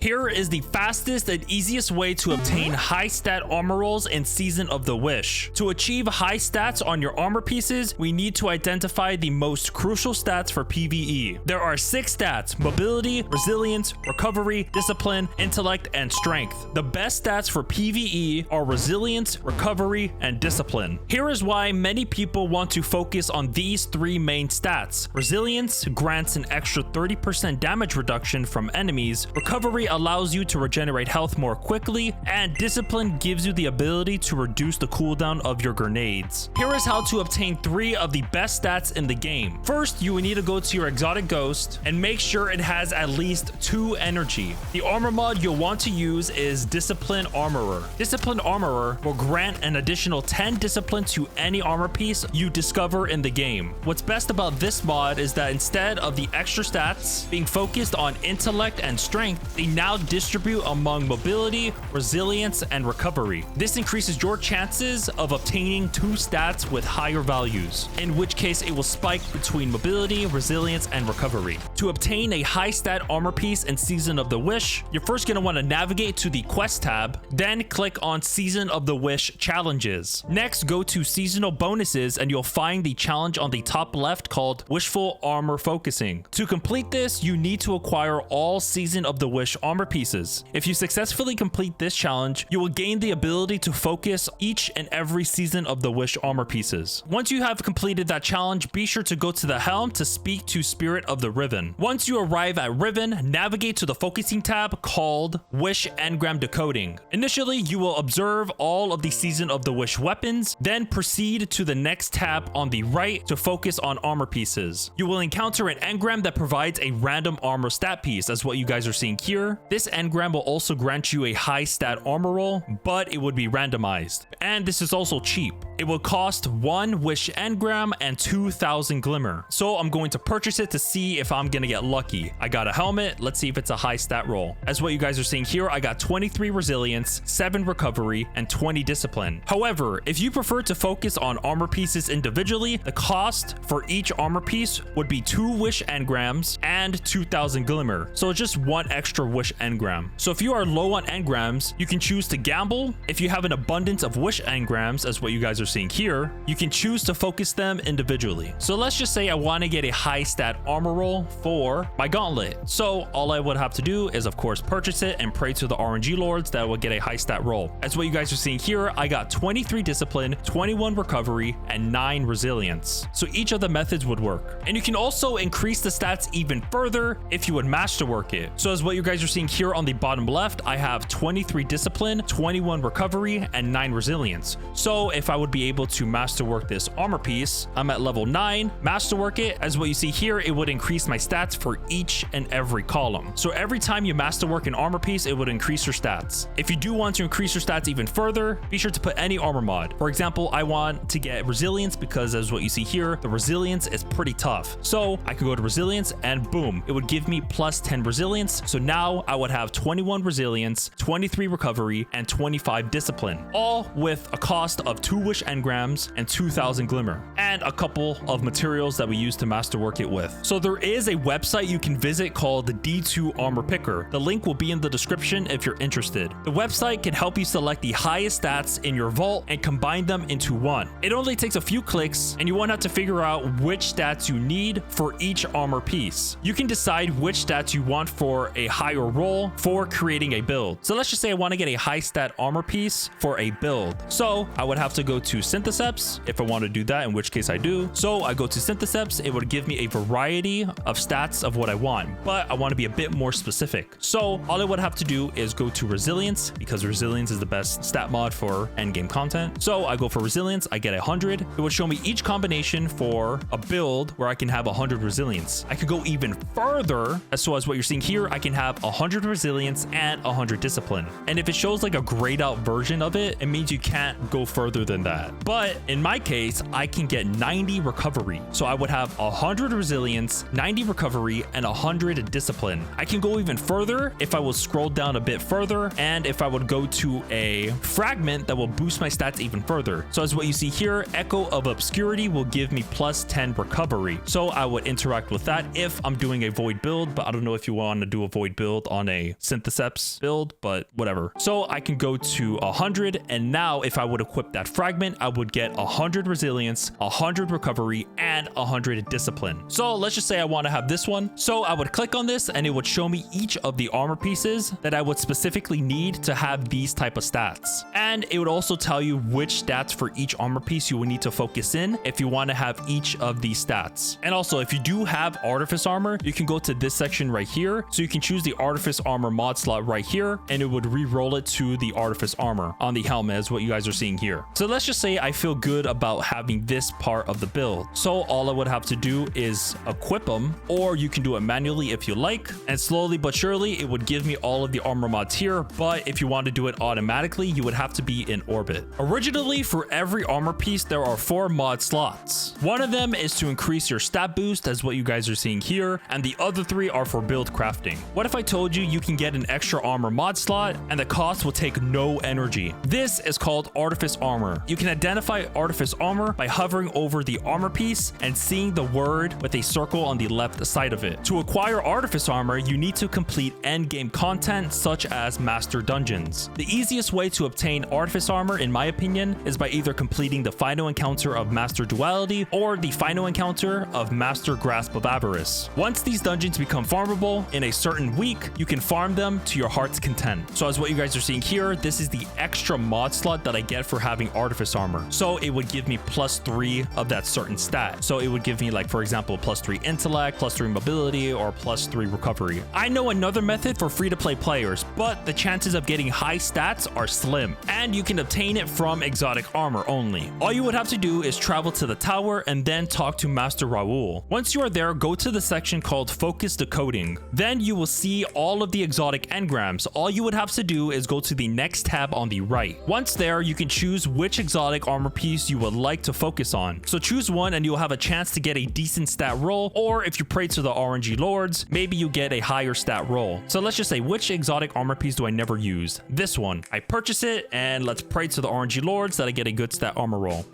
Here is the fastest and easiest way to obtain high stat armor rolls in Season of the Wish. To achieve high stats on your armor pieces, we need to identify the most crucial stats for PvE. There are 6 stats: mobility, resilience, recovery, discipline, intellect, and strength. The best stats for PvE are resilience, recovery, and discipline. Here is why many people want to focus on these 3 main stats. Resilience grants an extra 30% damage reduction from enemies, recovery allows you to regenerate health more quickly, and discipline gives you the ability to reduce the cooldown of your grenades. Here is how to obtain 3 of the best stats in the game. First, you will need to go to your exotic ghost and make sure it has at least 2 energy. The armor mod you'll want to use is Discipline Armorer. Discipline Armorer will grant an additional 10 discipline to any armor piece you discover in the game. What's best about this mod is that instead of the extra stats being focused on intellect and strength, they now distribute among mobility, resilience, and recovery. This increases your chances of obtaining 2 stats with higher values, in which case it will spike between mobility, resilience, and recovery. To obtain a high stat armor piece in Season of the Wish, you're first going to want to navigate to the quest tab, then click on Season of the Wish challenges. Next, go to seasonal bonuses and you'll find the challenge on the top left called Wishful Armor Focusing. To complete this, you need to acquire all Season of the Wish armor pieces. If you successfully complete this challenge, you will gain the ability to focus each and every Season of the Wish armor pieces. Once you have completed that challenge, be sure to go to the helm to speak to Spirit of the Riven. Once you arrive at Riven, navigate to the focusing tab called Wish Engram Decoding. Initially, you will observe all of the Season of the Wish weapons, then proceed to the next tab on the right to focus on armor pieces. You will encounter an engram that provides a random armor stat piece, as what you guys are seeing here. This engram will also grant you a high stat armor roll, but it would be randomized. And this is also cheap. It will cost 1 Wish engram and 2,000 glimmer. So I'm going to purchase it to see if I'm gonna get lucky. I got a helmet. Let's see if it's a high stat roll. As what you guys are seeing here, I got 23 resilience, 7 recovery, and 20 discipline. However, if you prefer to focus on armor pieces individually, the cost for each armor piece would be 2 Wish engrams and 2,000 glimmer. So it's just 1 extra Wish engram. So if you are low on engrams, you can choose to gamble. If you have an abundance of Wish engrams, as what you guys are seeing here, you can choose to focus them individually. So let's just say I want to get a high stat armor roll for my gauntlet. So all I would have to do is of course purchase it and pray to the RNG lords that will get a high stat roll. As what you guys are seeing here, I got 23 discipline, 21 recovery, and 9 resilience. So each of the methods would work. And you can also increase the stats even further if you would masterwork it. So as what you guys are seeing here on the bottom left, I have 23 discipline, 21 recovery, and 9 resilience. So if I would be able to masterwork this armor piece, I'm at level 9, masterwork it. As what you see here, it would increase my stats for each and every column. So every time you masterwork an armor piece, it would increase your stats. If you do want to increase your stats even further, be sure to put any armor mod. For example, I want to get resilience because as what you see here, the resilience is pretty tough. So I could go to resilience and boom, it would give me plus 10 resilience. So now I would have 21 resilience, 23 recovery, and 25 discipline, all with a cost of 2 Wish engrams and 2,000 glimmer, and a couple of materials that we use to masterwork it with. So there is a website you can visit called the D2 Armor Picker. The link will be in the description if you're interested. The website can help you select the highest stats in your vault and combine them into one. It only takes a few clicks and you won't have to figure out which stats you need for each armor piece. You can decide which stats you want for a higher roll for creating a build. So let's just say I want to get a high stat armor piece for a build. So I would have to go to Syntheseps if I want to do that, in which case I do. So I go to Syntheseps, it would give me a variety of stats of what I want, but I want to be a bit more specific. So all I would have to do is go to resilience, because resilience is the best stat mod for endgame content. So I go for resilience, I get 100. It would show me each combination for a build where I can have 100 resilience. I could go even further, as what you're seeing here, I can have 100 resilience and 100 discipline. And if it shows like a grayed out version of it, it means you can't go further than that. But in my case, I can get 90 recovery. So I would have 100 resilience, 90 recovery, and 100 discipline. I can go even further if I would scroll down a bit further, and if I would go to a fragment that will boost my stats even further. So as what you see here, Echo of Obscurity will give me plus 10 recovery. So I would interact with that if I'm doing a void build, but I don't know if you want to do a void build on a Syntheseps build, but whatever. So I can go to 100, and now if I would equip that fragment, I would get 100 resilience, 100 recovery, and 100 discipline. So let's just say I want to have this one. So I would click on this and it would show me each of the armor pieces that I would specifically need to have these type of stats. And it would also tell you which stats for each armor piece you would need to focus in if you want to have each of these stats. And also, if you do have Artifice armor, you can go to this section right here. So you can choose the Artifice armor mod slot right here, and it would re-roll it to the Artifice armor on the helmet, as what you guys are seeing here. So let's just say I feel good about having this part of the build. So all I would have to do is equip them, or you can do it manually if you like, and slowly but surely it would give me all of the armor mods here. But if you want to do it automatically, you would have to be in orbit. Originally, for every armor piece, there are 4 mod slots. One of them is to increase your stat boost, as what you guys are seeing here, and the other 3 are for build crafting. What if I told you you can get an extra armor mod slot and the cost will take no energy? This is called Artifice armor. You can identify Artifice armor by hovering over the armor piece and seeing the word with a circle on the left side of it. To acquire Artifice armor, you need to complete end game content such as master dungeons. The easiest way to obtain Artifice armor, in my opinion, is by either completing the final encounter of Master Duality or the final encounter of Master Grasp of Avarice. Once these dungeons become farmable in a certain week, you can farm them to your heart's content. So as what you guys are seeing here, this is the extra mod slot that I get for having Artifice armor. So it would give me +3 of that certain stat. So it would give me, like, for example, +3 intellect, +3 mobility, or +3 recovery. I know another method for free-to-play players, but the chances of getting high stats are slim, and you can obtain it from exotic armor only. All you would have to do is travel to the tower and then talk to Master Raoul. Once you are there, go to the section called Focus Decoding. Then you will see all of the exotic engrams. All you would have to do is go to the next tab on the right. Once there, you can choose which exotic armor piece you would like to focus on. So choose one and you'll have a chance to get a decent stat roll, or if you pray to the RNG lords, maybe you get a higher stat roll. So let's just say, which exotic armor piece do I never use? This one. I purchase it, and let's pray to the RNG lords that I get a good stat armor roll.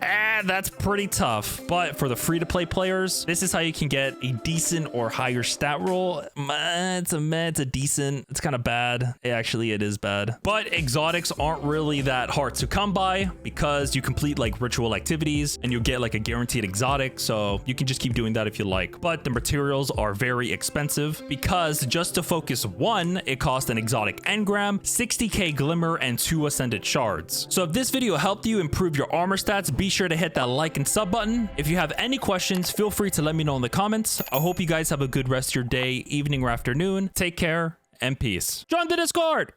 That's pretty tough. But for the free-to-play players, this is how you can get a decent or higher stat roll. It's a decent. It's kind of bad. It is bad. But exotics aren't really that hard to come by because you complete like ritual activities and you get like a guaranteed exotic. So you can just keep doing that if you like. But the materials are very expensive because just to focus one, it costs an exotic engram, 60k glimmer, and 2 ascended shards. So if this video helped you improve your armor stats, be sure to hit that like and sub button. If you have any questions, feel free to let me know in the comments. I hope you guys have a good rest of your day, evening, or afternoon. Take care and peace. Join the Discord!